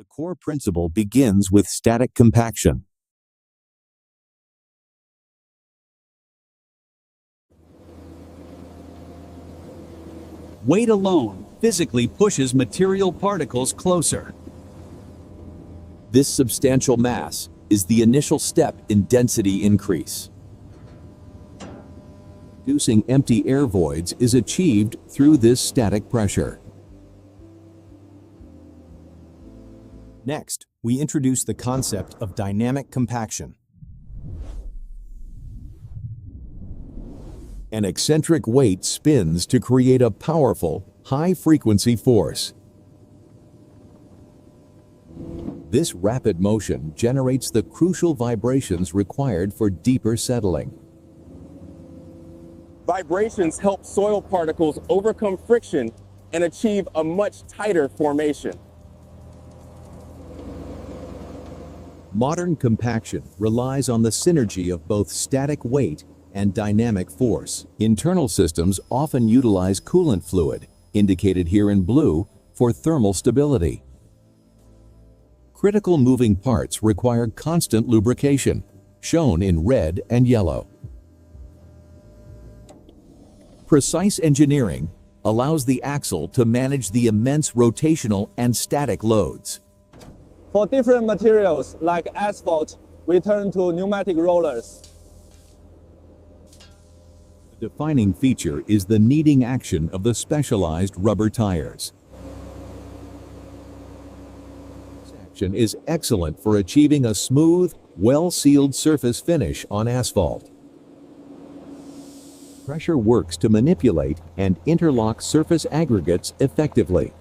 The core principle begins with static compaction. Weight alone physically pushes material particles closer. This substantial mass is the initial step in density increase. Reducing empty air voids is achieved through this static pressure. Next, we introduce the concept of dynamic compaction. An eccentric weight spins to create a powerful, high-frequency force. This rapid motion generates the crucial vibrations required for deeper settling. Vibrations help soil particles overcome friction and achieve a much tighter formation. Modern compaction relies on the synergy of both static weight and dynamic force. Internal systems often utilize coolant fluid, indicated here in blue, for thermal stability. Critical moving parts require constant lubrication, shown in red and yellow. Precise engineering allows the axle to manage the immense rotational and static loads. For different materials like asphalt, we turn to pneumatic rollers. The defining feature is the kneading action of the specialized rubber tires. This action is excellent for achieving a smooth, well-sealed surface finish on asphalt. Pressure works to manipulate and interlock surface aggregates effectively.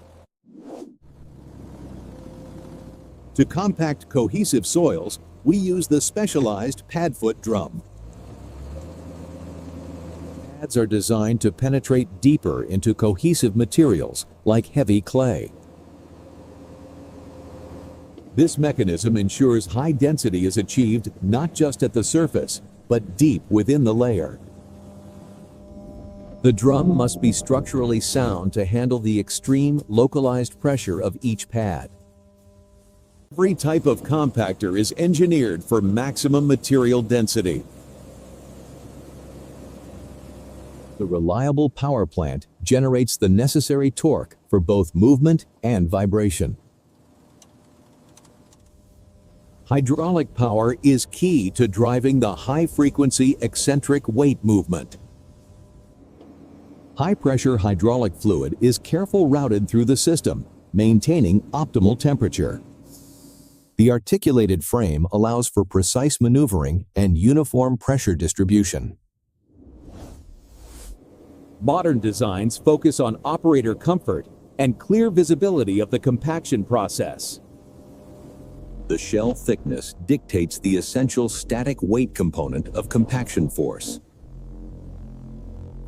To compact cohesive soils, we use the specialized padfoot drum. Pads are designed to penetrate deeper into cohesive materials like heavy clay. This mechanism ensures high density is achieved not just at the surface, but deep within the layer. The drum must be structurally sound to handle the extreme, localized pressure of each pad. Every type of compactor is engineered for maximum material density. The reliable power plant generates the necessary torque for both movement and vibration. Hydraulic power is key to driving the high-frequency eccentric weight movement. High-pressure hydraulic fluid is carefully routed through the system, maintaining optimal temperature. The articulated frame allows for precise maneuvering and uniform pressure distribution. Modern designs focus on operator comfort and clear visibility of the compaction process. The shell thickness dictates the essential static weight component of compaction force.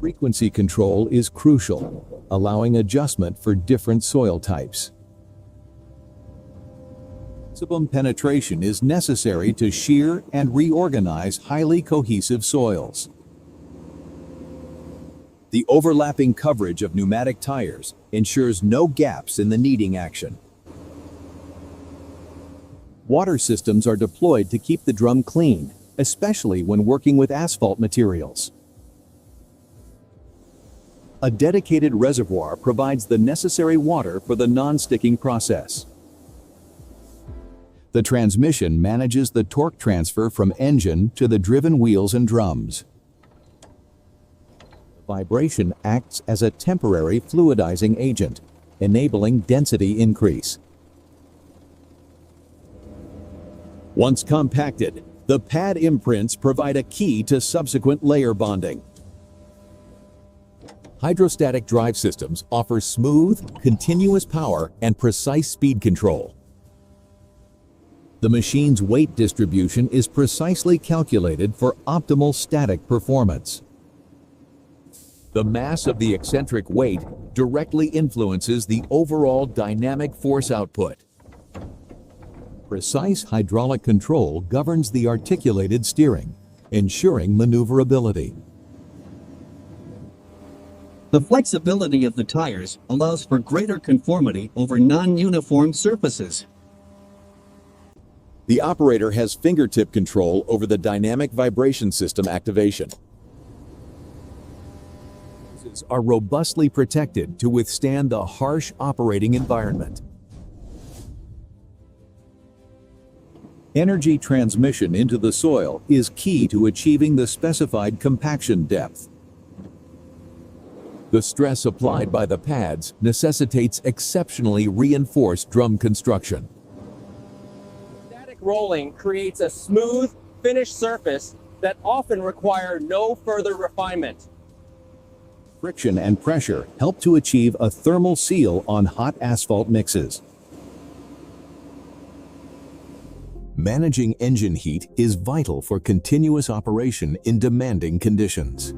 Frequency control is crucial, allowing adjustment for different soil types. Maximum penetration is necessary to shear and reorganize highly cohesive soils. The overlapping coverage of pneumatic tires ensures no gaps in the kneading action. Water systems are deployed to keep the drum clean, especially when working with asphalt materials. A dedicated reservoir provides the necessary water for the non-sticking process. The transmission manages the torque transfer from engine to the driven wheels and drums. Vibration acts as a temporary fluidizing agent, enabling density increase. Once compacted, the pad imprints provide a key to subsequent layer bonding. Hydrostatic drive systems offer smooth, continuous power and precise speed control. The machine's weight distribution is precisely calculated for optimal static performance. The mass of the eccentric weight directly influences the overall dynamic force output. Precise hydraulic control governs the articulated steering, ensuring maneuverability. The flexibility of the tires allows for greater conformity over non-uniform surfaces. The operator has fingertip control over the dynamic vibration system activation. Are robustly protected to withstand the harsh operating environment. Energy transmission into the soil is key to achieving the specified compaction depth. The stress applied by the pads necessitates exceptionally reinforced drum construction. Static rolling creates a smooth, finished surface that often require no further refinement. Friction and pressure help to achieve a thermal seal on hot asphalt mixes. Managing engine heat is vital for continuous operation in demanding conditions.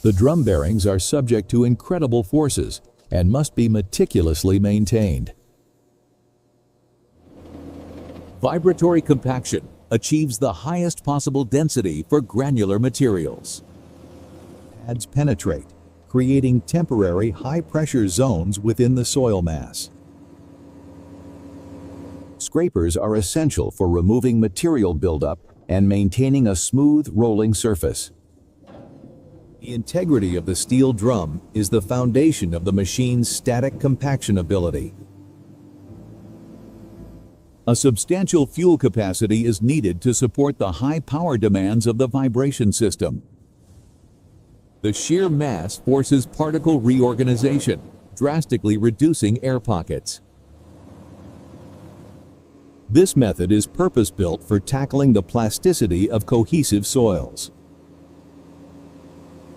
The drum bearings are subject to incredible forces and must be meticulously maintained. Vibratory compaction achieves the highest possible density for granular materials. Pads penetrate, creating temporary high-pressure zones within the soil mass. Scrapers are essential for removing material buildup and maintaining a smooth rolling surface. The integrity of the steel drum is the foundation of the machine's static compaction ability. A substantial fuel capacity is needed to support the high power demands of the vibration system. The sheer mass forces particle reorganization, drastically reducing air pockets. This method is purpose-built for tackling the plasticity of cohesive soils.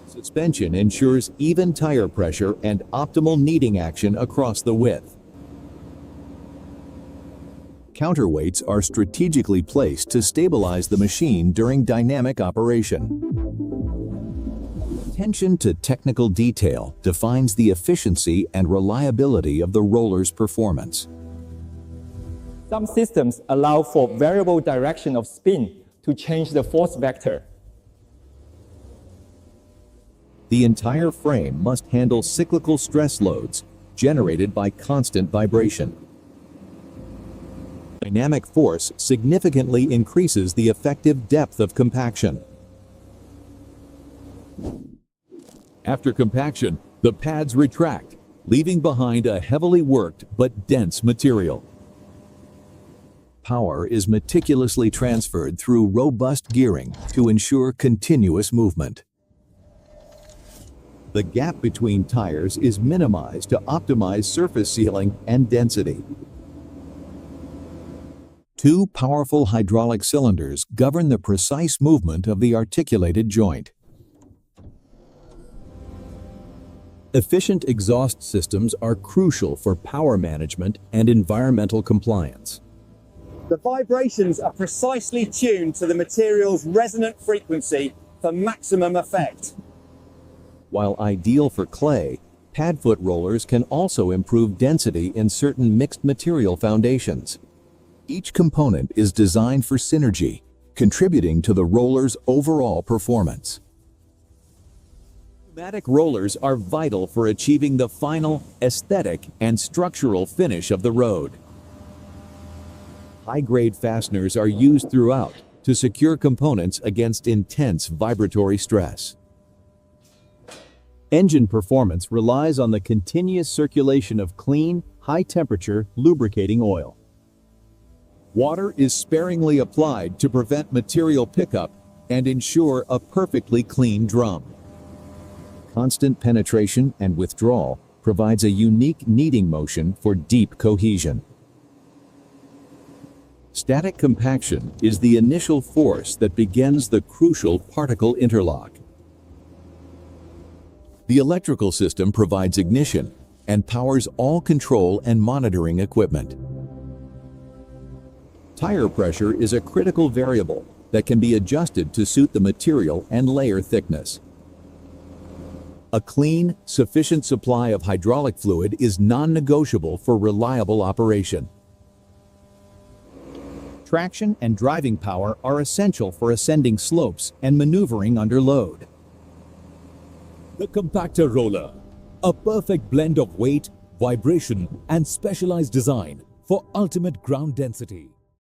Suspension ensures even tire pressure and optimal kneading action across the width. Counterweights are strategically placed to stabilize the machine during dynamic operation. Attention to technical detail defines the efficiency and reliability of the roller's performance. Some systems allow for variable direction of spin to change the force vector. The entire frame must handle cyclical stress loads generated by constant vibration. Dynamic force significantly increases the effective depth of compaction. After compaction, the pads retract, leaving behind a heavily worked but dense material. Power is meticulously transferred through robust gearing to ensure continuous movement. The gap between tires is minimized to optimize surface sealing and density. Two powerful hydraulic cylinders govern the precise movement of the articulated joint. Efficient exhaust systems are crucial for power management and environmental compliance. The vibrations are precisely tuned to the material's resonant frequency for maximum effect. While ideal for clay, padfoot rollers can also improve density in certain mixed material foundations. Each component is designed for synergy, contributing to the roller's overall performance. Pneumatic rollers are vital for achieving the final aesthetic and structural finish of the road. High-grade fasteners are used throughout to secure components against intense vibratory stress. Engine performance relies on the continuous circulation of clean, high-temperature lubricating oil. Water is sparingly applied to prevent material pickup and ensure a perfectly clean drum. Constant penetration and withdrawal provides a unique kneading motion for deep cohesion. Static compaction is the initial force that begins the crucial particle interlock. The electrical system provides ignition and powers all control and monitoring equipment. Tire pressure is a critical variable that can be adjusted to suit the material and layer thickness. A clean, sufficient supply of hydraulic fluid is non-negotiable for reliable operation. Traction and driving power are essential for ascending slopes and maneuvering under load. The compactor roller, a perfect blend of weight, vibration, and specialized design for ultimate ground density.